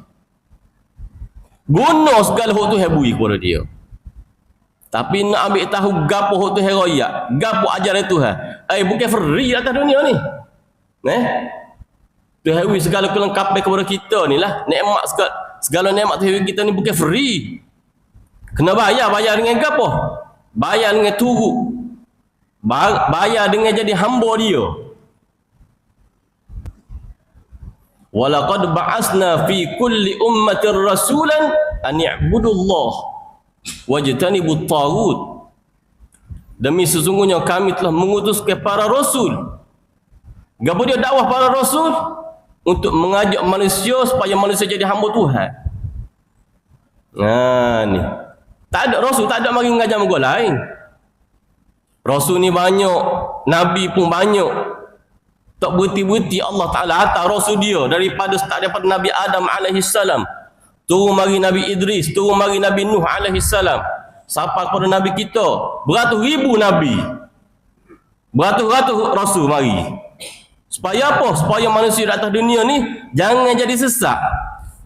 guna segala hak tu hebui kepada dia. Tapi nak ambil tahu gapo hak tu heroyak, gapo ajaran Tuhan, bukan free atas dunia ni. Tuhan hebui segala kelengkapan kepada kita ni lah, nikmat segala nikmat Tuhan kita ni bukan free. Kena bayar dengan apa? Bayar dengan turu. Bayar dengan jadi hamba dia. Walaqad ba'asna fi kulli ummatin rasulan an i'budullah wajtanibut taghut. Demi sesungguhnya kami telah mengutus ke para rasul. Gapo dia dakwah para rasul? Untuk mengajak manusia supaya manusia jadi hamba Tuhan. Nah ni. Tak ada rasul, tak ada mari mengajar muka lain. Rasul ni banyak, nabi pun banyak. Tak berhenti-berhenti Allah Ta'ala hantar rasul dia daripada Nabi Adam alaihi salam, turun mari Nabi Idris, turun mari Nabi Nuh alaihi salam, sampai kepada nabi kita beratus ribu nabi, beratus-ratus rasul mari. Supaya apa? Supaya manusia di atas dunia ni jangan jadi sesat,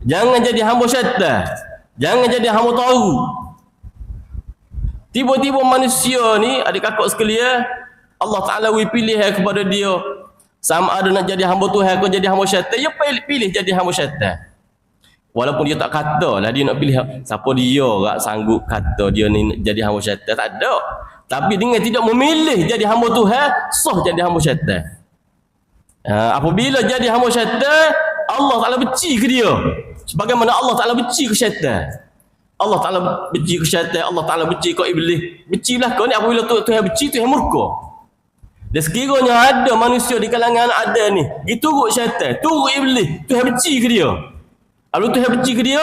jangan jadi hamba syaitan, jangan jadi hamba tahu. Tiba-tiba manusia ni, adik kakak sekalian, Allah Ta'ala pilih kepada dia, sama ada nak jadi hamba Tuhan atau jadi hamba syaitan, dia pilih jadi hamba syaitan. Walaupun dia tak kata lah dia nak pilih siapa dia tak sanggup kata dia ni jadi hamba syaitan, tak ada. Tapi dengan tidak memilih jadi hamba Tuhan, sah jadi hamba syaitan. Apabila jadi hamba syaitan, Allah Ta'ala benci ke dia. Sebagaimana Allah Ta'ala benci ke syaitan. Allah Ta'ala benci ke syaitan, Allah Ta'ala benci ke iblis. Bencilah kau ni apabila Tuhan benci, Tuhan murka. Dan sekiranya ada manusia di kalangan ada ni, dia turut syaitan, turut iblis, Tuhan benci ke dia. Kalau Tuhan benci ke dia,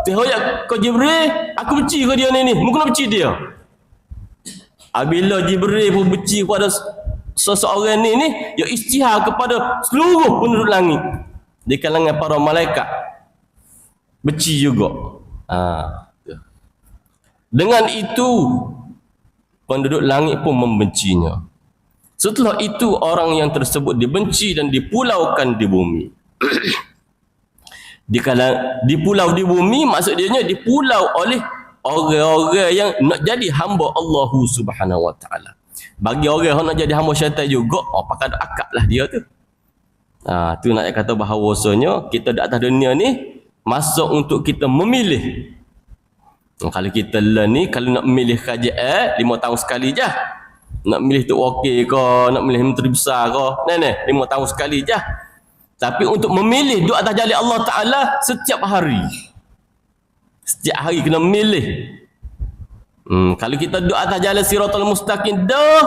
Tuhan hoyak kau Jibril, aku benci ke dia ni, mungkin benci dia. Apabila Jibril pun benci kepada seseorang ni, dia istihar kepada seluruh penduduk langit. Di kalangan para malaikat, benci juga. Dengan itu, penduduk langit pun membencinya. Setelah itu, orang yang tersebut dibenci dan dipulaukan di bumi. Di pulau di bumi maksudnya dipulau oleh orang-orang yang nak jadi hamba Allah Subhanahu Wa Taala. Bagi orang yang nak jadi hamba syaitan juga, pakai ada akad lah dia tu. Tu nak kata bahawasanya kita di atas dunia ni masuk untuk kita memilih. Kalau kita learn ni, kalau nak memilih kerajaan 5 tahun sekali je. Nak milih Tok Wakil ke, nak milih Menteri Besar ke, 5 tahun sekali je. Tapi untuk memilih duduk atas jalan Allah Ta'ala setiap hari. Setiap hari kena memilih. Kalau kita duduk atas jalan Siratal Mustaqim dah,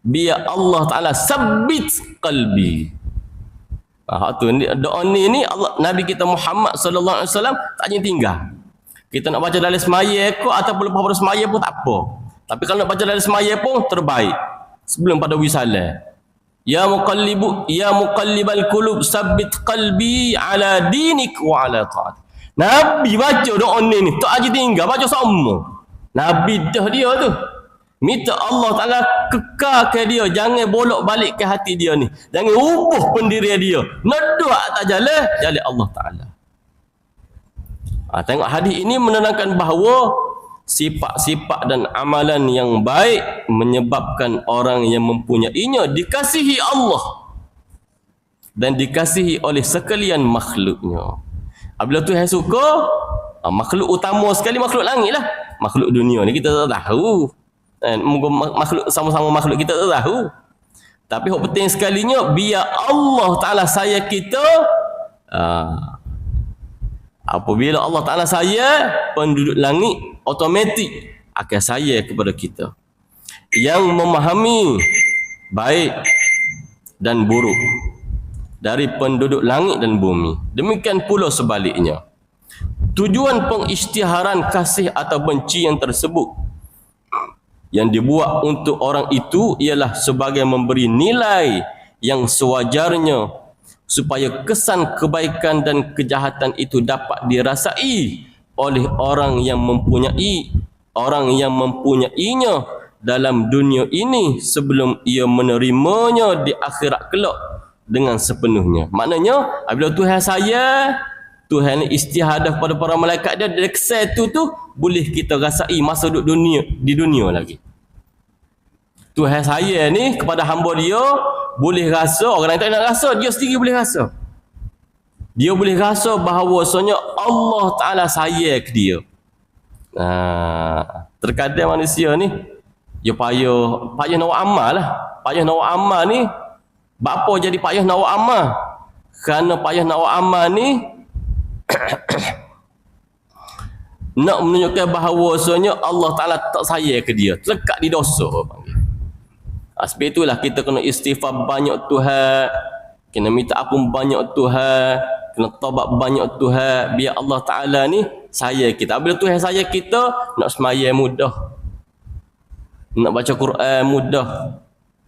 biar Allah Ta'ala sabit qalbi. Tu doa ni Allah, Nabi kita Muhammad sallallahu alaihi wasallam tak jangan tinggal. Kita nak baca dalam semaya ke ataupun lepas pada semaya pun tak apa. Tapi kalau nak baca dalam semaya pun terbaik. Sebelum pada wisalah. Ya muqallibal qulub sabbit qalbi ala dinik wa ala ta'at. Nabi baca doa ni tak aja tinggal, baca semua. Nabi dah dia tu. Minta Allah Ta'ala kekalkan dia, jangan bolak balik ke hati dia ni. Jangan ubah pendirian dia. Nak doa tak jalan Allah Ta'ala. Tengok hadis ini menerangkan bahawa sifat-sifat dan amalan yang baik menyebabkan orang yang mempunyainya dikasihi Allah dan dikasihi oleh sekalian makhluknya. Apabila Tuhan suka, makhluk utama sekali makhluk langit lah. Makhluk dunia ni kita tak tahu. Makhluk sama-sama makhluk kita tak tahu. Tapi yang penting sekalinya biar Allah Ta'ala sayang kita. Apabila Allah Ta'ala sayang, penduduk langit automatik akan sayang kepada kita. Yang memahami baik dan buruk dari penduduk langit dan bumi. Demikian pula sebaliknya. Tujuan pengisytiharan kasih atau benci yang tersebut yang dibuat untuk orang itu ialah sebagai memberi nilai yang sewajarnya supaya kesan kebaikan dan kejahatan itu dapat dirasai oleh orang yang mempunyainya dalam dunia ini sebelum ia menerimanya di akhirat kelak dengan sepenuhnya. Maknanya apabila Tuhan sayang, Tuhan istihadah pada para malaikat dia, dari kesan tu boleh kita rasai masa duduk di dunia lagi. Tuhan sayang ni kepada hamba dia, boleh rasa, orang lain tak nak rasa, dia sendiri boleh rasa. Dia boleh rasa bahawasanya Allah Ta'ala sayang ke dia. Terkadang manusia ni, dia payah nak buat amal lah. Payah nak buat amal ni, apa jadi payah nak buat amal? Kerana payah nak buat amal ni, nak menunjukkan bahawasanya Allah Ta'ala tak sayang ke dia. Terlekat di dosa. Sebab itulah kita kena istighfar banyak Tuhan, kena minta ampun banyak Tuhan, kena taubat banyak Tuhan, biar Allah Ta'ala ni sayang kita. Bila Tuhan sayang kita, nak sembahyang mudah, nak baca Quran mudah,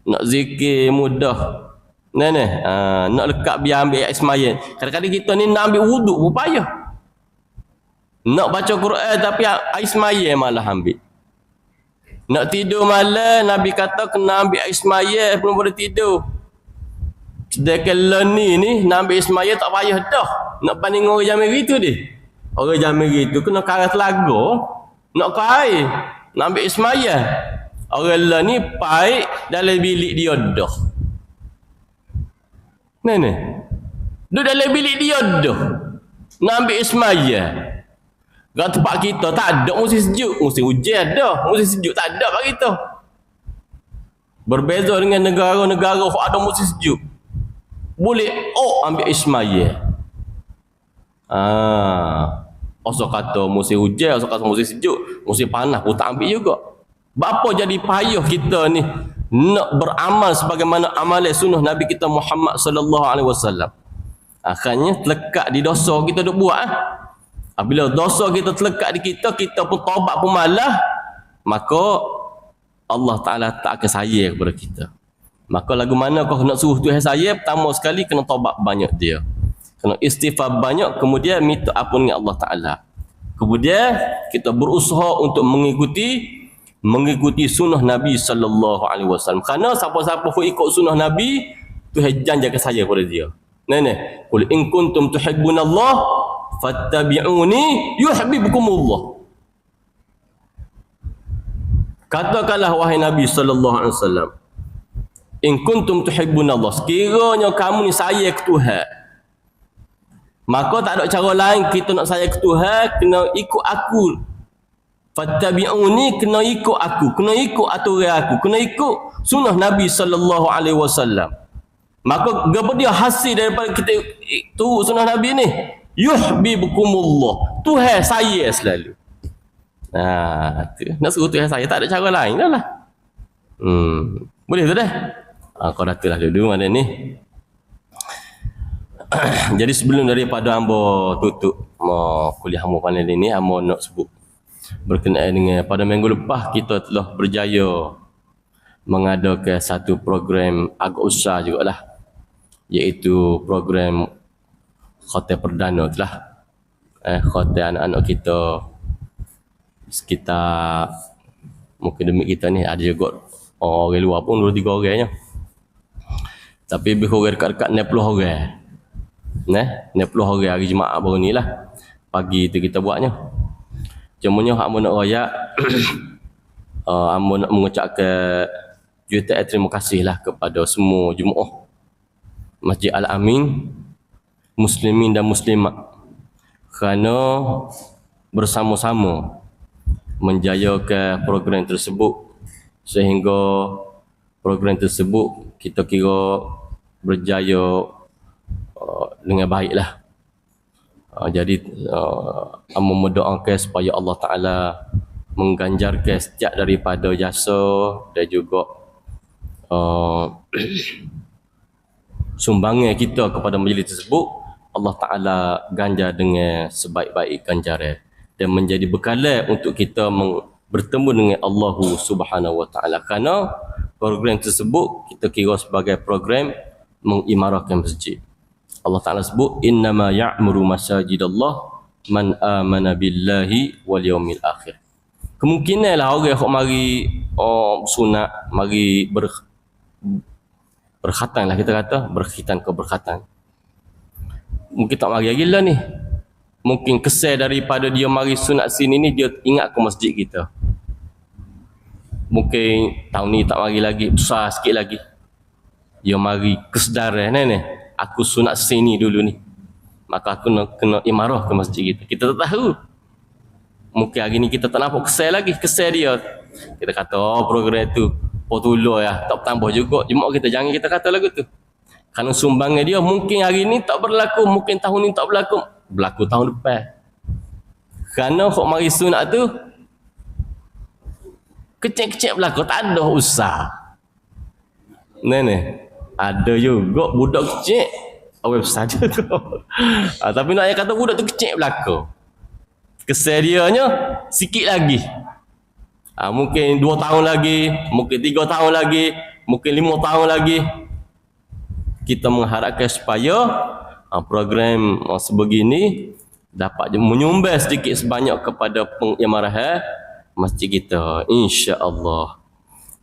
nak zikir mudah, nak lekat biar ambil air sembahyang. Kadang-kadang kita ni nak ambil wuduk pun payah. Nak baca Quran tapi air sembahyang malah ambil. Nak tidur malam, Nabi kata kena ambil air semaya belum boleh tidur. Sedangkan ni nak ambil air semaya tak payah dah. Nak banding orang Jamiri tu dia. Orang Jamiri tu kena karas telaga, nak ke air, nak ambil air semaya. Orang ni pai dalam bilik dia dah. Duduk dalam bilik dia dah. Nak ambil semaya. Kat tempat kita tak ada musim sejuk. Musim hujan ada. Musim sejuk tak ada kat kita. Berbeza dengan negara-negara yang ada musim sejuk. Boleh ambil semaya. Osok kata musim hujan, osok kata musim sejuk, musim panas pun tak ambil juga. Bapa jadi payah kita ni nak beramal sebagaimana amalan sunnah Nabi kita Muhammad sallallahu alaihi wasallam. Akhirnya terlekat di dosa kita duk buat. Bila dosa kita terlekat di kita, kita pun taubat pun malah, maka Allah Ta'ala tak akan sayang kepada kita. Maka lagu mana kau nak suruh Tuhan sayang, pertama sekali kena taubat banyak dia. Kena istighfar banyak, kemudian minta ampun dengan Allah Ta'ala. Kemudian kita berusaha untuk mengikuti sunnah Nabi sallallahu alaihi wasallam. Kerana siapa-siapa yang ikut sunnah Nabi, Tuhan janji akan sayang kepada dia. Qul in kuntum tuhibbunallah fattabi'uni yuhibbukumullah. Katakanlah wahai Nabi sallallahu alaihi wasallam, in kuntum tuhibbunallah, sekiranya kamu ni sayang ke Tuhan, maka tak ada cara lain kita nak sayang ke Tuhan, kena ikut aku. Fattabi'uni, kena ikut aku, kena ikut aturan aku, kena ikut sunnah Nabi sallallahu alaihi wasallam. Maka apa dia hasil daripada kita turut sunnah Nabi ni? Yuhibbukumullah. Tuhan sayang selalu. Nak suruh Tuhan sayang, tak ada cara lain dah lah. Boleh tu dah. Kau datanglah dulu mana ni. Jadi sebelum daripada hamba tutup kuliah hamba panel ini, hamba nak sebut berkenaan dengan pada minggu lepas kita telah berjaya mengadakan satu program agak besar jugalah, iaitu program khotim perdana tu lah. Khotim anak-anak kita sekitar, mungkin demi kita ni ada juga orang luar pun 2-3 orangnya, tapi lebih kurang dekat-dekat 60 orang. 60 orang hari Jumaat baru ni lah. Pagi tu kita buatnya. Cumanya hak nak royak nak mengucapkan jutaan terima kasih lah kepada semua jemaah Masjid Al-Amin, muslimin dan muslimat, kerana bersama-sama menjayakan program tersebut, sehingga program tersebut kita kira berjaya dengan baiklah. Jadi mendoakan supaya Allah Ta'ala mengganjarkan setiap daripada jasa dan juga sumbangan kita kepada majlis tersebut, Allah Ta'ala ganjar dengan sebaik-baik ganjaran dan menjadi bekalan untuk kita bertemu dengan Allah Subhanahu Wa Ta'ala. Kerana program tersebut kita kira sebagai program mengimarahkan masjid. Allah Ta'ala sebut, innama ya'muru masajidallah man amana billahi wal yaumil akhir. Kemungkinan lah orang yang mari sunat, mari berkhatan lah kita kata, berkhitan ke berkhatan, mungkin tak mari lagi lah ni. Mungkin kesan daripada dia mari sunat sini ni, dia ingat ke masjid kita. Mungkin tahun ni tak mari lagi, besar sikit lagi dia mari kesedaran ni, aku sunat sini dulu ni, maka aku kena imarah ke masjid kita. Kita tak tahu, mungkin hari ni kita tak nampak kesan lagi, kesan dia. Kita kata program tu potulur ya, tak tambah juga jemaah kita. Jangan kita kata lagu tu, kerana sumbangan dia mungkin hari ni tak berlaku, mungkin tahun ni tak berlaku tahun depan. Kerana hok mari sunat tu kecil-kecil berlaku, tak ada usaha. Ada juga budak kecil, orang besar juga. Tapi nak kata budak tu kecil berlaku, kesan dianya sikit lagi. Mungkin 2 tahun lagi, mungkin 3 tahun lagi, mungkin 5 tahun lagi. Kita mengharapkan supaya program sebegini dapat menyumbang sedikit sebanyak kepada pengimarahan masjid kita, insya-Allah.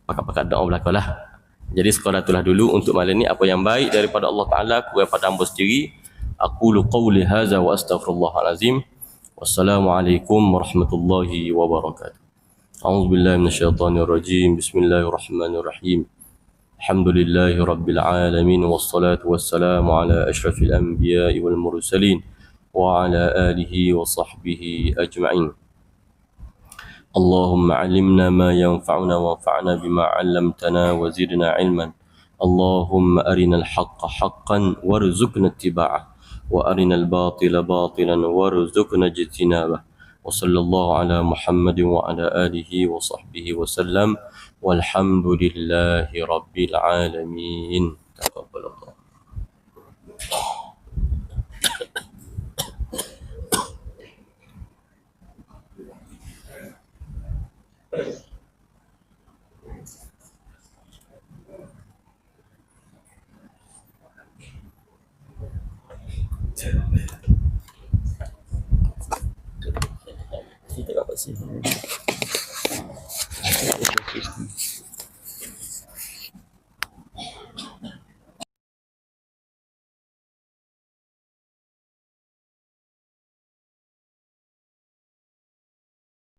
Pakat-pakat doa belakalah. Jadi sekadar itulah dulu untuk malam ni. Apa yang baik daripada Allah Ta'ala, kurang pada hamba sendiri. Aqulu qawli hadza wa astaghfirullahalazim. Wassalamualaikum warahmatullahi wabarakatuh. A'udzubillahi minasyaitonirrajim. Bismillahirrahmanirrahim. Alhamdulillahi rabbil alamin, wassalatu wassalamu ala asyrafil anbiya'i wal mursalin وعلى آله وصحبه أجمعين. اللهم علمنا ما ينفعنا وانفعنا بما علمتنا وزدنا علما. اللهم أرنا الحق حقا وارزقنا اتباعه وأرنا الباطل باطلا وارزقنا اجتنابه. وصلى الله على محمد وعلى آله وصحبه وسلم والحمد لله رب العالمين. تقبل الله. Kita dapat sih.